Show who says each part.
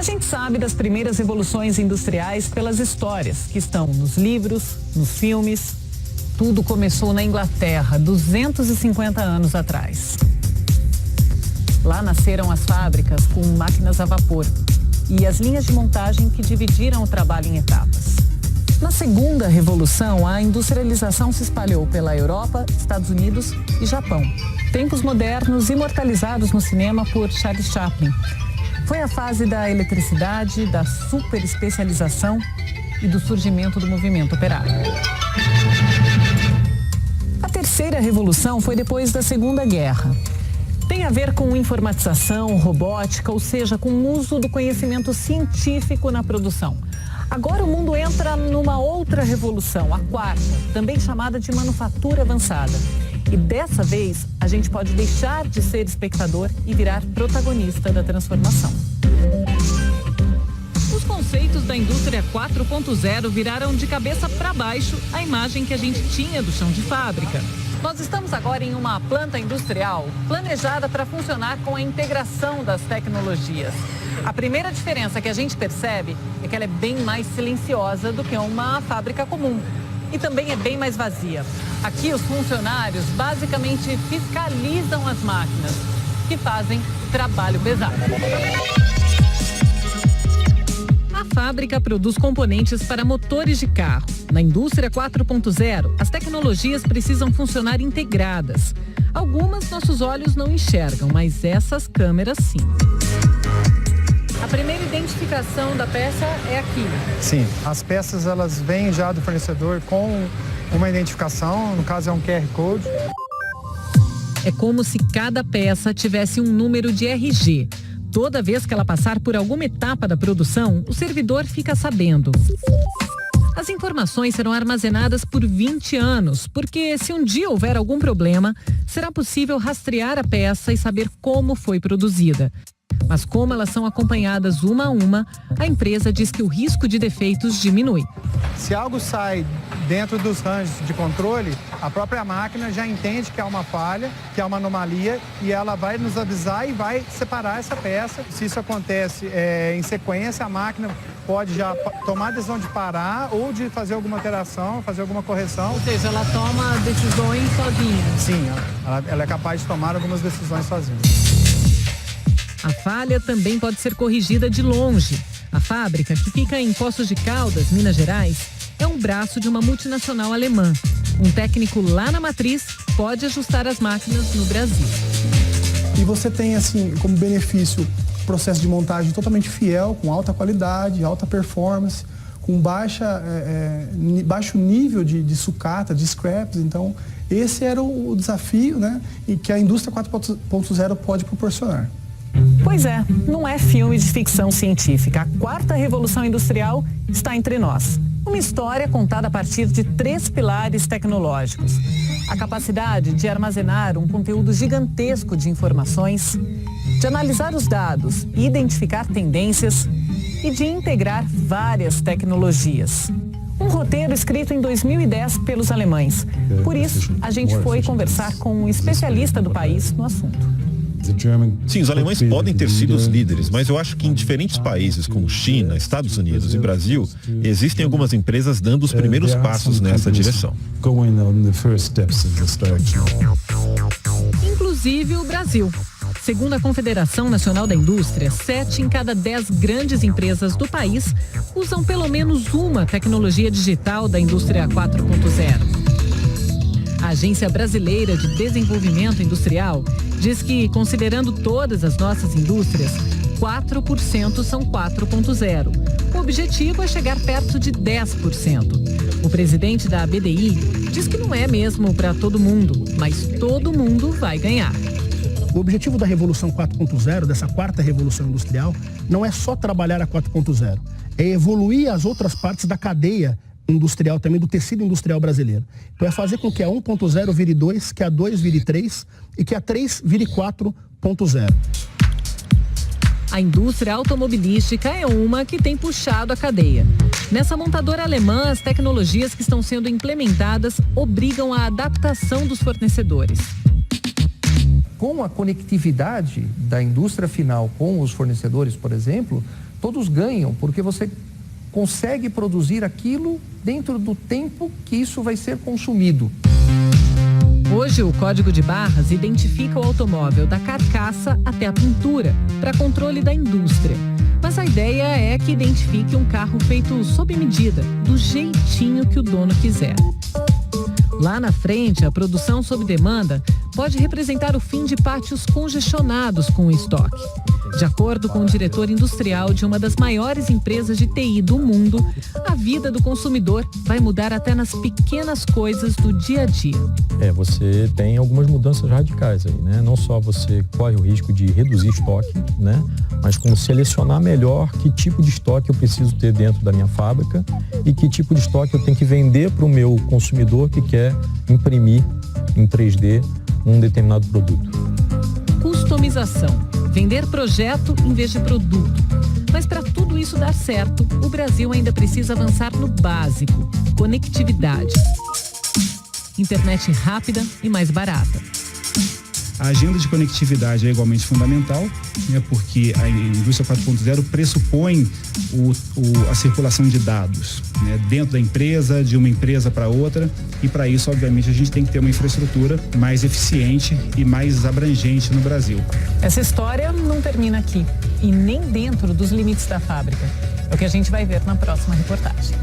Speaker 1: gente sabe das primeiras revoluções industriais pelas histórias que estão nos livros, nos filmes. Tudo começou na Inglaterra, 250 anos atrás. Lá nasceram as fábricas com máquinas a vapor e as linhas de montagem que dividiram o trabalho em etapas. Na segunda revolução, a industrialização se espalhou pela Europa, Estados Unidos e Japão. Tempos modernos imortalizados no cinema por Charles Chaplin. Foi a fase da eletricidade, da superespecialização e do surgimento do movimento operário. A terceira revolução foi depois da Segunda Guerra. Tem a ver com informatização, robótica, ou seja, com o uso do conhecimento científico na produção. Agora o mundo entra numa outra revolução, a quarta, também chamada de manufatura avançada. E dessa vez, a gente pode deixar de ser espectador e virar protagonista da transformação. Os conceitos da indústria 4.0 viraram de cabeça para baixo a imagem que a gente tinha do chão de fábrica. Nós estamos agora em uma planta industrial planejada para funcionar com a integração das tecnologias. A primeira diferença que a gente percebe é que ela é bem mais silenciosa do que uma fábrica comum. E também é bem mais vazia. Aqui os funcionários basicamente fiscalizam as máquinas, que fazem trabalho pesado. A fábrica produz componentes para motores de carro. Na indústria 4.0, as tecnologias precisam funcionar integradas. Algumas nossos olhos não enxergam, mas essas câmeras sim. A primeira identificação da peça é aqui.
Speaker 2: Sim, as peças elas vêm já do fornecedor com uma identificação, no caso é um QR Code.
Speaker 1: É como se cada peça tivesse um número de RG. Toda vez que ela passar por alguma etapa da produção, o servidor fica sabendo. As informações serão armazenadas por 20 anos, porque se um dia houver algum problema, será possível rastrear a peça e saber como foi produzida. Mas como elas são acompanhadas uma a uma, a empresa diz que o risco de defeitos diminui.
Speaker 2: Se algo sai dentro dos ranges de controle, a própria máquina já entende que há uma falha, que há uma anomalia e ela vai nos avisar e vai separar essa peça. Se isso acontece em sequência, a máquina pode já tomar a decisão de parar ou de fazer alguma alteração, fazer alguma correção.
Speaker 1: Ou seja, ela toma decisões sozinha.
Speaker 2: Sim, ela é capaz de tomar algumas decisões sozinha.
Speaker 1: A falha também pode ser corrigida de longe. A fábrica, que fica em Poços de Caldas, Minas Gerais, é um braço de uma multinacional alemã. Um técnico lá na matriz pode ajustar as máquinas no Brasil.
Speaker 3: E você tem, assim, como benefício, processo de montagem totalmente fiel, com alta qualidade, alta performance, com baixo nível de sucata, de scraps. Então, esse era o desafio, né, e que a indústria 4.0 pode proporcionar.
Speaker 1: Pois é, não é filme de ficção científica. A quarta revolução industrial está entre nós. Uma história contada a partir de 3 pilares tecnológicos. A capacidade de armazenar um conteúdo gigantesco de informações, de analisar os dados e identificar tendências e de integrar várias tecnologias. Um roteiro escrito em 2010 pelos alemães. Por isso, a gente foi conversar com um especialista do país no assunto.
Speaker 4: Sim, os alemães podem ter sido os líderes, mas eu acho que em diferentes países como China, Estados Unidos e Brasil, existem algumas empresas dando os primeiros passos nessa direção.
Speaker 1: Inclusive o Brasil. Segundo a Confederação Nacional da Indústria, 7 em cada 10 grandes empresas do país usam pelo menos uma tecnologia digital da indústria 4.0. A Agência Brasileira de Desenvolvimento Industrial diz que, considerando todas as nossas indústrias, 4% são 4.0. O objetivo é chegar perto de 10%. O presidente da ABDI diz que não é mesmo para todo mundo, mas todo mundo vai ganhar.
Speaker 3: O objetivo da Revolução 4.0, dessa quarta revolução industrial, não é só trabalhar a 4.0, é evoluir as outras partes da cadeia industrial, também do tecido industrial brasileiro. Então é fazer com que a 1.0 vire 2, que a 2 vire 3 e que a 3 vire 4.0.
Speaker 1: A indústria automobilística é uma que tem puxado a cadeia. Nessa montadora alemã, as tecnologias que estão sendo implementadas obrigam a adaptação dos fornecedores.
Speaker 5: Com a conectividade da indústria final com os fornecedores, por exemplo, todos ganham, porque você consegue produzir aquilo dentro do tempo que isso vai ser consumido.
Speaker 1: Hoje, o Código de Barras identifica o automóvel da carcaça até a pintura, para controle da indústria. Mas a ideia é que identifique um carro feito sob medida, do jeitinho que o dono quiser. Lá na frente, a produção sob demanda pode representar o fim de pátios congestionados com o estoque. De acordo com o diretor industrial de uma das maiores empresas de TI do mundo, a vida do consumidor vai mudar até nas pequenas coisas do dia a dia.
Speaker 6: Você tem algumas mudanças radicais aí, né? Não só você corre o risco de reduzir estoque, né? Mas como selecionar melhor que tipo de estoque eu preciso ter dentro da minha fábrica e que tipo de estoque eu tenho que vender para o meu consumidor que quer imprimir em 3D um determinado produto.
Speaker 1: Customização. Vender projeto em vez de produto. Mas para tudo isso dar certo, o Brasil ainda precisa avançar no básico: conectividade. Internet rápida e mais barata.
Speaker 7: A agenda de conectividade é igualmente fundamental, né, porque a indústria 4.0 pressupõe a circulação de dados, né, dentro da empresa, de uma empresa para outra, e para isso, obviamente, a gente tem que ter uma infraestrutura mais eficiente e mais abrangente no Brasil.
Speaker 1: Essa história não termina aqui e nem dentro dos limites da fábrica. É o que a gente vai ver na próxima reportagem.